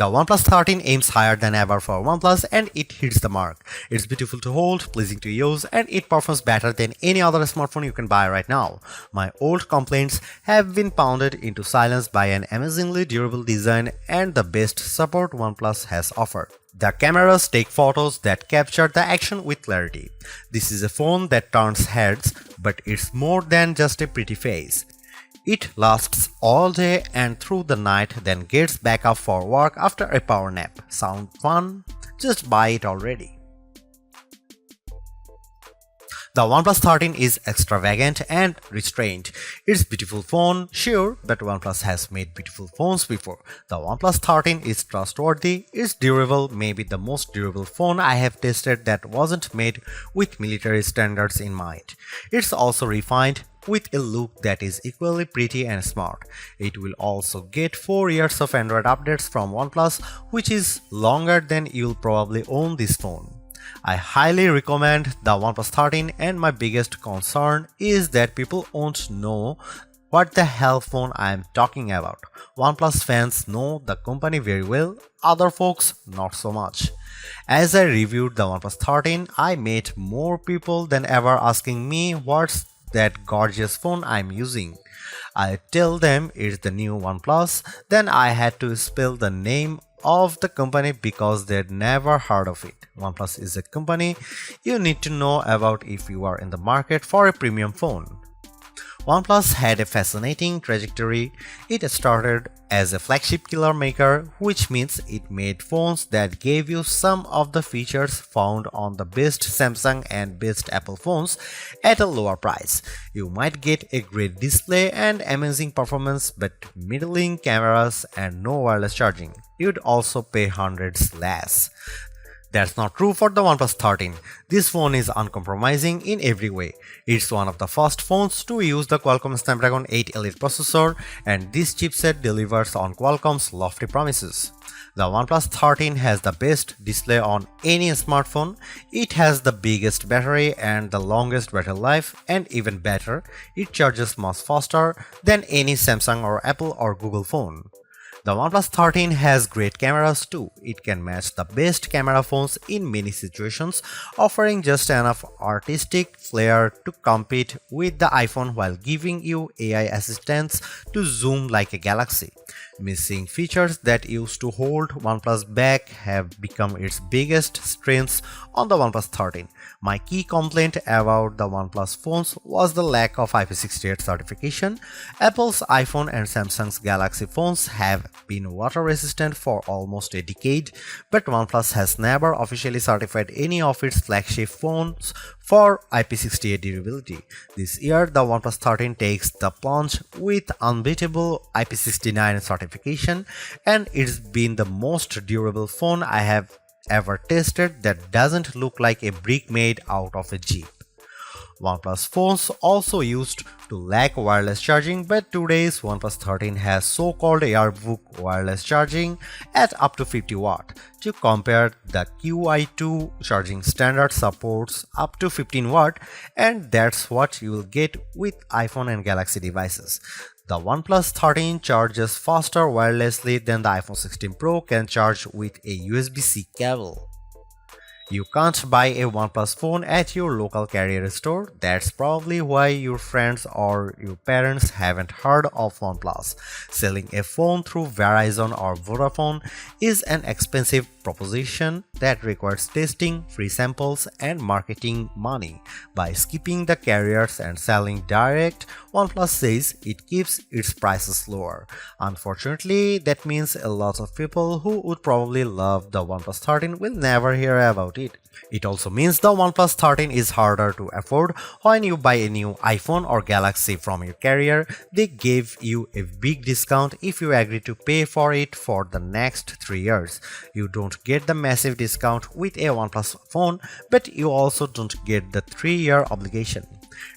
The OnePlus 13 aims higher than ever for OnePlus and it hits the mark. It's beautiful to hold, pleasing to use, and it performs better than any other smartphone you can buy right now. My old complaints have been pounded into silence by an amazingly durable design and the best support OnePlus has offered. The cameras take photos that capture the action with clarity. This is a phone that turns heads, but it's more than just a pretty face. It lasts all day and through the night, then gets back up for work after a power nap. Sound fun? Just buy it already. The OnePlus 13 is extravagant and restrained. It's a beautiful phone, sure, but OnePlus has made beautiful phones before. The OnePlus 13 is trustworthy, it's durable, maybe the most durable phone I have tested that wasn't made with military standards in mind. It's also refined, with a look that is equally pretty and smart. It will also get 4 years of Android updates from OnePlus, which is longer than you'll probably own this phone. I highly recommend the OnePlus 13 and my biggest concern is that people won't know what the hell phone I am talking about. OnePlus fans know the company very well, other folks not so much. As I reviewed the OnePlus 13, I met more people than ever asking me what's that gorgeous phone I'm using. I tell them it's the new OnePlus, then I had to spell the name of the company because they'd never heard of it. OnePlus is a company you need to know about if you are in the market for a premium phone. OnePlus had a fascinating trajectory. It started as a flagship killer maker, which means it made phones that gave you some of the features found on the best Samsung and best Apple phones at a lower price. You might get a great display and amazing performance, but middling cameras and no wireless charging. You'd also pay hundreds less. That's not true for the OnePlus 13. This phone is uncompromising in every way. It's one of the first phones to use the Qualcomm Snapdragon 8 Elite processor, and this chipset delivers on Qualcomm's lofty promises. The OnePlus 13 has the best display on any smartphone. It has the biggest battery and the longest battery life, and even better, it charges much faster than any Samsung or Apple or Google phone. The OnePlus 13 has great cameras too. It can match the best camera phones in many situations, offering just enough artistic flair to compete with the iPhone while giving you AI assistance to zoom like a galaxy. Missing features that used to hold OnePlus back have become its biggest strengths on the OnePlus 13. My key complaint about the OnePlus phones was the lack of IP68 certification. Apple's iPhone and Samsung's Galaxy phones have been water resistant for almost a decade, but OnePlus has never officially certified any of its flagship phones for IP68 durability. This year, the OnePlus 13 takes the plunge with unbeatable IP69 certification, and it's been the most durable phone I have ever tested that doesn't look like a brick made out of a Jeep. OnePlus phones also used to lack wireless charging, but today's OnePlus 13 has so-called Airbook wireless charging at up to 50 watt. To compare, the QI2 charging standard supports up to 15 watt, and that's what you will get with iPhone and Galaxy devices. The OnePlus 13 charges faster wirelessly than the iPhone 16 Pro can charge with a USB-C cable. You can't buy a OnePlus phone at your local carrier store. That's probably why your friends or your parents haven't heard of OnePlus. Selling a phone through Verizon or Vodafone is an expensive proposition that requires testing, free samples, and marketing money. By skipping the carriers and selling direct, OnePlus says it keeps its prices lower. Unfortunately, that means a lot of people who would probably love the OnePlus 13 will never hear about it. It also means the OnePlus 13 is harder to afford. When you buy a new iPhone or Galaxy from your carrier, they give you a big discount if you agree to pay for it for the next 3 years. You don't get the massive discount with a OnePlus phone, but you also don't get the 3-year obligation.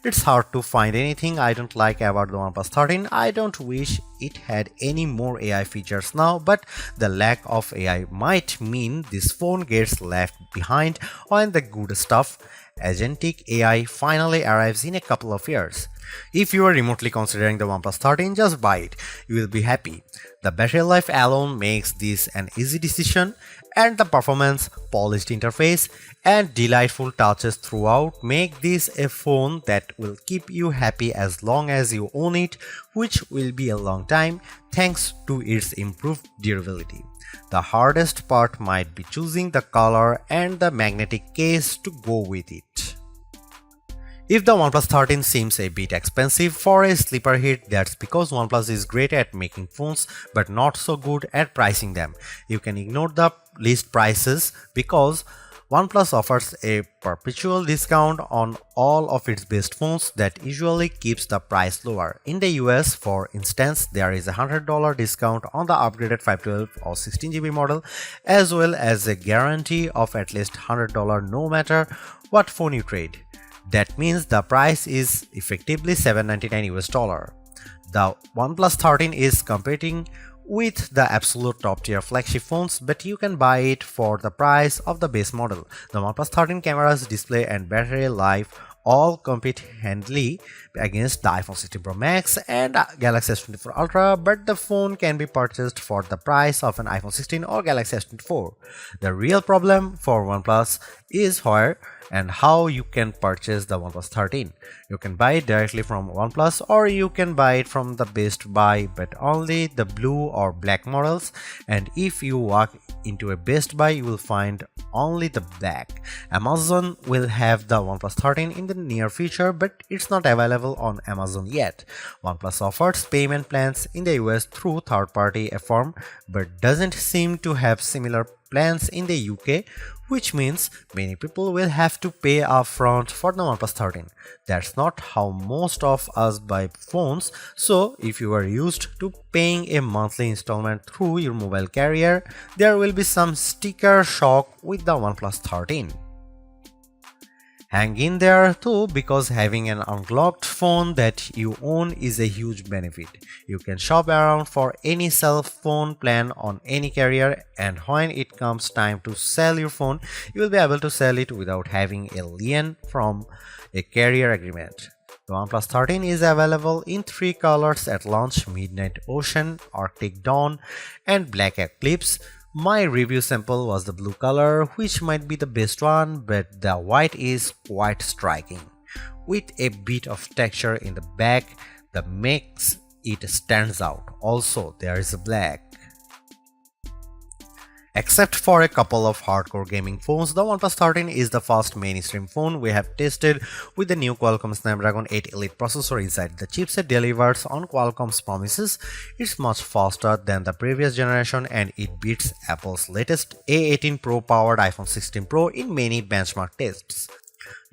It's hard to find anything I don't like about the OnePlus 13. I don't wish it had any more AI features now, but the lack of AI might mean this phone gets left behind when the good stuff agentic AI finally arrives in a couple of years. If you are remotely considering the OnePlus 13, just buy it. You will be happy. The battery life alone makes this an easy decision, and the performance, polished interface, and delightful touches throughout make this a phone that will keep you happy as long as you own it, which will be a long time thanks to its improved durability. The hardest part might be choosing the color and the magnetic case to go with it. If the OnePlus 13 seems a bit expensive for a sleeper hit, that's because OnePlus is great at making phones but not so good at pricing them. You can ignore the list prices because OnePlus offers a perpetual discount on all of its best phones that usually keeps the price lower. In the US, for instance, there is a $100 discount on the upgraded 512 or 16GB model, as well as a guarantee of at least $100 no matter what phone you trade. That means the price is effectively $799 US. The OnePlus 13 is competing with the absolute top tier flagship phones, but you can buy it for the price of the base model. The OnePlus 13 cameras, display and battery life all compete handily against the iPhone 16 Pro Max and Galaxy S24 Ultra, but the phone can be purchased for the price of an iPhone 16 or Galaxy S24. The real problem for OnePlus is where and how you can purchase the OnePlus 13. You can buy it directly from OnePlus, or you can buy it from the Best Buy, but only the blue or black models, and if you walk into a Best Buy you will find only the black. Amazon will have the OnePlus 13 in the near future, but it's not available on Amazon yet. OnePlus offers payment plans in the US through third-party firm, but doesn't seem to have similar plans in the UK, which means many people will have to pay upfront for the OnePlus 13. That's not how most of us buy phones, so if you are used to paying a monthly installment through your mobile carrier, there will be some sticker shock with the OnePlus 13. Hang in there too, because having an unlocked phone that you own is a huge benefit. You can shop around for any cell phone plan on any carrier, and when it comes time to sell your phone, you will be able to sell it without having a lien from a carrier agreement. The OnePlus 13 is available in 3 colors at launch: Midnight Ocean, Arctic Dawn, and Black Eclipse. My review sample was the blue color, which might be the best one, but the white is quite striking, with a bit of texture in the back that makes it stands out. Also, there is a black. Except for a couple of hardcore gaming phones, the OnePlus 13 is the first mainstream phone we have tested with the new Qualcomm Snapdragon 8 Elite processor inside. The chipset delivers on Qualcomm's promises. It's much faster than the previous generation, and it beats Apple's latest A18 Pro powered iPhone 16 Pro in many benchmark tests.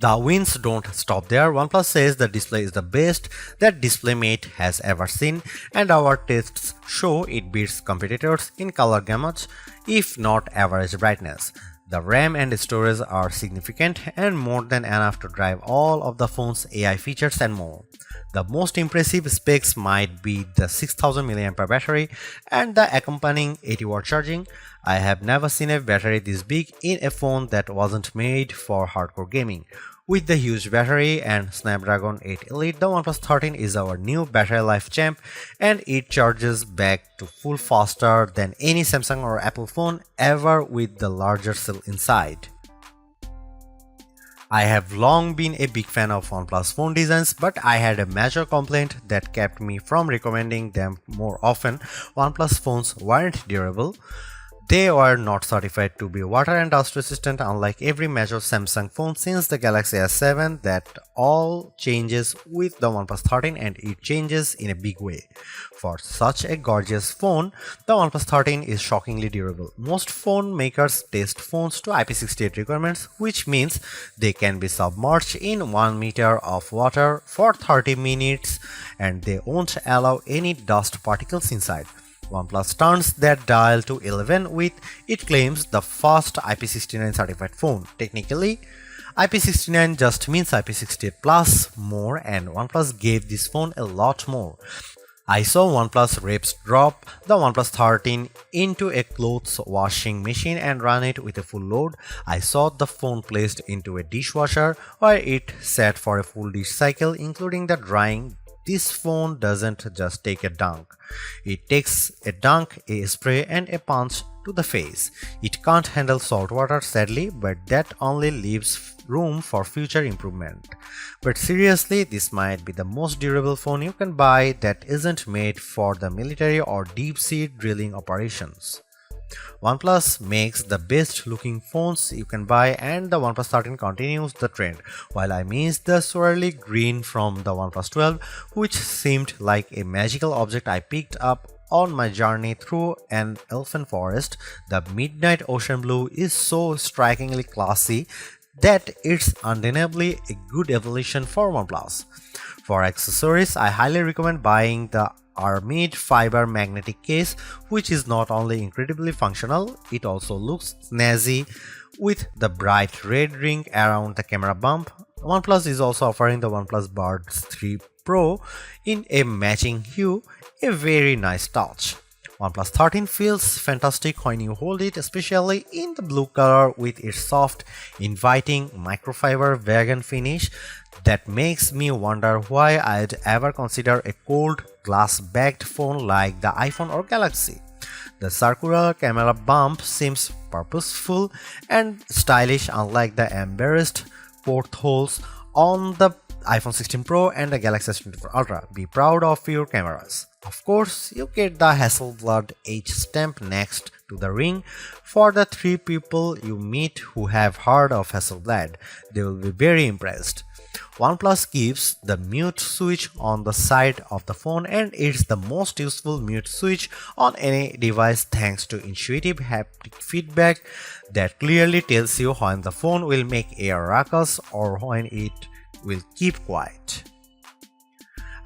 The wins don't stop there. OnePlus says the display is the best that DisplayMate has ever seen, and our tests show it beats competitors in color gamut, if not average brightness. The RAM and storage are significant and more than enough to drive all of the phone's AI features and more. The most impressive specs might be the 6000 mAh battery and the accompanying 80-watt charging. I have never seen a battery this big in a phone that wasn't made for hardcore gaming. With the huge battery and Snapdragon 8 Elite, the OnePlus 13 is our new battery life champ, and it charges back to full faster than any Samsung or Apple phone ever with the larger cell inside. I have long been a big fan of OnePlus phone designs, but I had a major complaint that kept me from recommending them more often. OnePlus phones weren't durable. They were not certified to be water and dust resistant, unlike every major Samsung phone since the Galaxy S7. That all changes with the OnePlus 13, and it changes in a big way. For such a gorgeous phone, the OnePlus 13 is shockingly durable. Most phone makers test phones to IP68 requirements, which means they can be submerged in 1 meter of water for 30 minutes and they won't allow any dust particles inside. OnePlus turns that dial to 11 with, it claims, the first IP69 certified phone. Technically, IP69 just means IP68 plus more, and OnePlus gave this phone a lot more. I saw OnePlus reps drop the OnePlus 13 into a clothes washing machine and run it with a full load. I saw the phone placed into a dishwasher where it sat for a full dish cycle, including the drying. This phone doesn't just take a dunk. It takes a dunk, a spray, and a punch to the face. It can't handle salt water, sadly, but that only leaves room for future improvement. But seriously, this might be the most durable phone you can buy that isn't made for the military or deep-sea drilling operations. OnePlus makes the best looking phones you can buy, and the OnePlus 13 continues the trend, while I miss the swirly green from the OnePlus 12, which seemed like a magical object I picked up on my journey through an elfin forest. The midnight ocean blue is so strikingly classy that it's undeniably a good evolution for OnePlus. For accessories, I highly recommend buying the Armid fiber magnetic case, which is not only incredibly functional, it also looks snazzy with the bright red ring around the camera bump. OnePlus is also offering the OnePlus Buds 3 Pro in a matching hue, a very nice touch. OnePlus 13 feels fantastic when you hold it, especially in the blue color with its soft, inviting microfiber vegan finish that makes me wonder why I'd ever consider a cold glass-backed phone like the iPhone or Galaxy. The circular camera bump seems purposeful and stylish, unlike the embarrassed portholes on the iPhone 16 Pro and the Galaxy S24 Ultra. Be proud of your cameras. Of course, you get the Hasselblad H stamp next to the ring. For the 3 people you meet who have heard of Hasselblad, they will be very impressed. OnePlus gives the mute switch on the side of the phone, and it's the most useful mute switch on any device thanks to intuitive haptic feedback that clearly tells you when the phone will make a ruckus or when it will keep quiet.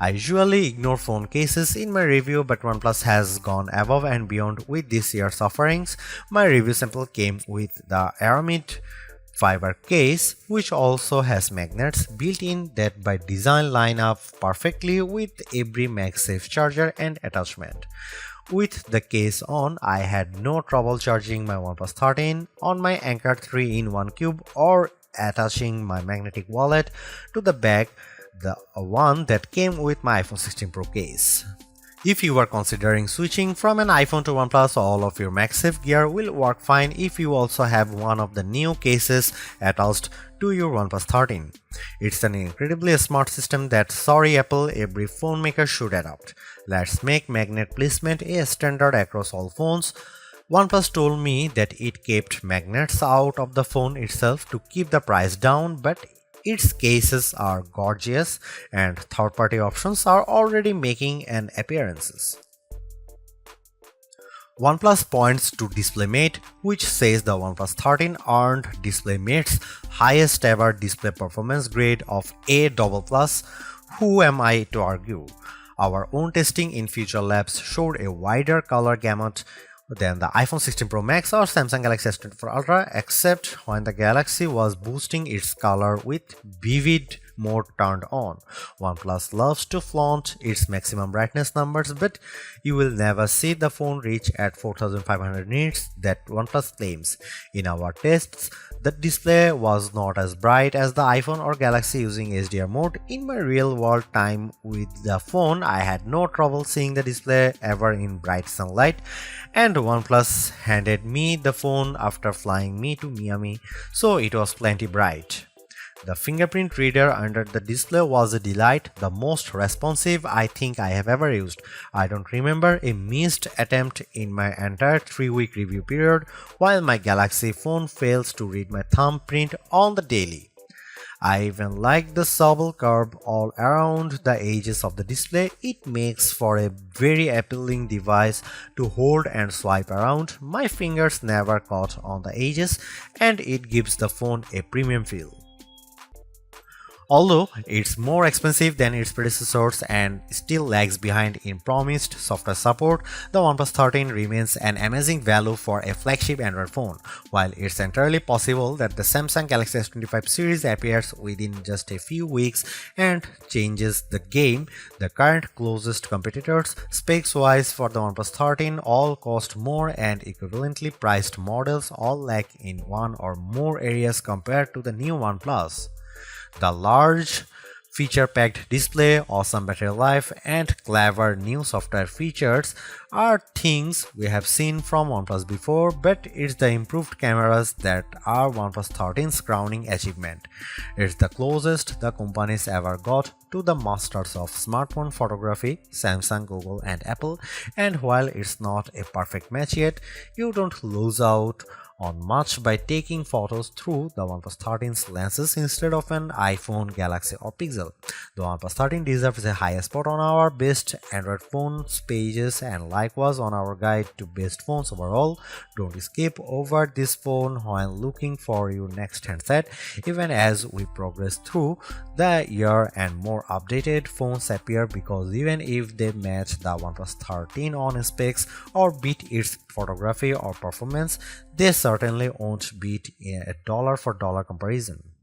I usually ignore phone cases in my review, but OnePlus has gone above and beyond with this year's offerings. My review sample came with the Aramid fiber case, which also has magnets built in that by design line up perfectly with every MagSafe charger and attachment. With the case on, I had no trouble charging my OnePlus 13 on my Anker 3-in-1 cube or attaching my magnetic wallet to the back, the one that came with my iPhone 16 Pro case. If you are considering switching from an iPhone to OnePlus, all of your MagSafe gear will work fine if you also have one of the new cases attached to your OnePlus 13. It's an incredibly smart system that, sorry Apple, every phone maker should adopt. Let's make magnet placement a standard across all phones. OnePlus told me that it kept magnets out of the phone itself to keep the price down, but its cases are gorgeous and third-party options are already making an appearance. OnePlus points to DisplayMate, which says the OnePlus 13 earned DisplayMate's highest ever display performance grade of A++. Who am I to argue? Our own testing in Future Labs showed a wider color gamut than the iPhone 16 Pro Max or Samsung Galaxy S24 Ultra, except when the Galaxy was boosting its color with vivid mode turned on. OnePlus loves to flaunt its maximum brightness numbers, but you will never see the phone reach at 4500 nits that OnePlus claims. In our tests, the display was not as bright as the iPhone or Galaxy using HDR mode. In my real-world time with the phone, I had no trouble seeing the display ever in bright sunlight, and OnePlus handed me the phone after flying me to Miami, so it was plenty bright. The fingerprint reader under the display was a delight, the most responsive I think I have ever used. I don't remember a missed attempt in my entire 3-week review period, while my Galaxy phone fails to read my thumbprint on the daily. I even like the supple curve all around the edges of the display. It makes for a very appealing device to hold and swipe around. My fingers never caught on the edges, and it gives the phone a premium feel. Although it's more expensive than its predecessors and still lags behind in promised software support, the OnePlus 13 remains an amazing value for a flagship Android phone. While it's entirely possible that the Samsung Galaxy S25 series appears within just a few weeks and changes the game, the current closest competitors, specs-wise for the OnePlus 13, all cost more and equivalently priced models all lack in one or more areas compared to the new OnePlus. The large feature-packed display, awesome battery life, and clever new software features are things we have seen from OnePlus before, but it's the improved cameras that are OnePlus 13's crowning achievement. It's the closest the companies ever got to the masters of smartphone photography, Samsung, Google, and Apple, and while it's not a perfect match yet, you don't lose out on much by taking photos through the OnePlus 13's lenses instead of an iPhone, Galaxy, or Pixel. The OnePlus 13 deserves a high spot on our best Android phones pages and likewise on our guide to best phones overall. Don't skip over this phone while looking for your next handset. Even as we progress through the year and more updated phones appear, because even if they match the OnePlus 13 on specs or beat its photography or performance, they certainly won't beat a dollar for dollar comparison.